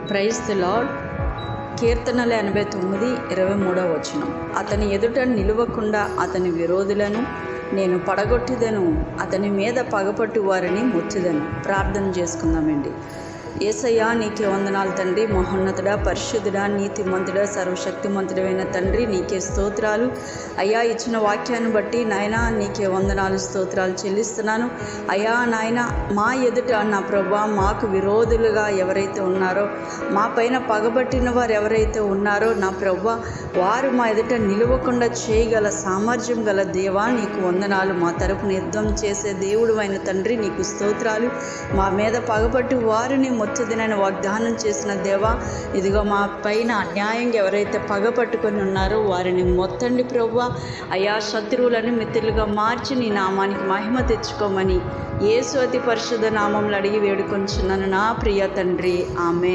Praise the lord. కీర్తనలు 89:23. అతని ఎదుట నిలువకుండా అతని విరోధులను నేను పడగొట్టిదను, అతని మీద పగపట్టు వారిని ముచ్చిదను. ప్రార్థన చేసుకుందామండి. యేసయ్యా, నీకే వందనాలు తండ్రి. మహోన్నతుడా, పరిశుద్ధుడా, నీతిమంతుడా, సర్వశక్తిమంతుడైన తండ్రి, నీకే స్తోత్రాలు అయ్యా. ఇచ్చిన వాక్యాన్ని బట్టి నాయనా నీకే వందనాలు, స్తోత్రాలు చెల్లిస్తున్నాను అయ్యా. నాయన, మా ఎదుట నా ప్రభా మాకు విరోధులుగా ఎవరైతే ఉన్నారో, మా పైన పగబట్టిన వారు ఎవరైతే ఉన్నారో నా ప్రభా, వారు మా ఎదుట నిలవకుండా చేయగల సామర్థ్యం గల దేవా నీకు వందనాలు. మా తరపున యుద్ధం చేసే దేవుడు అయిన తండ్రి నీకు స్తోత్రాలు. మా మీద పగబట్టి వారిని మొచ్చదినని వాగ్దానం చేసిన దేవా, ఇదిగో మా పైన అన్యాయంగా ఎవరైతే పగపట్టుకొని ఉన్నారో వారిని మొత్తండి ప్రభువా. అయా, శత్రువులను మిత్రులుగా మార్చి నీ నామానికి మహిమ తెచ్చుకోమని యేసు అతి పరిశుద్ధ నామంలో అడిగి వేడుకొంచున్నాను నా ప్రియ తండ్రి. ఆమెన్.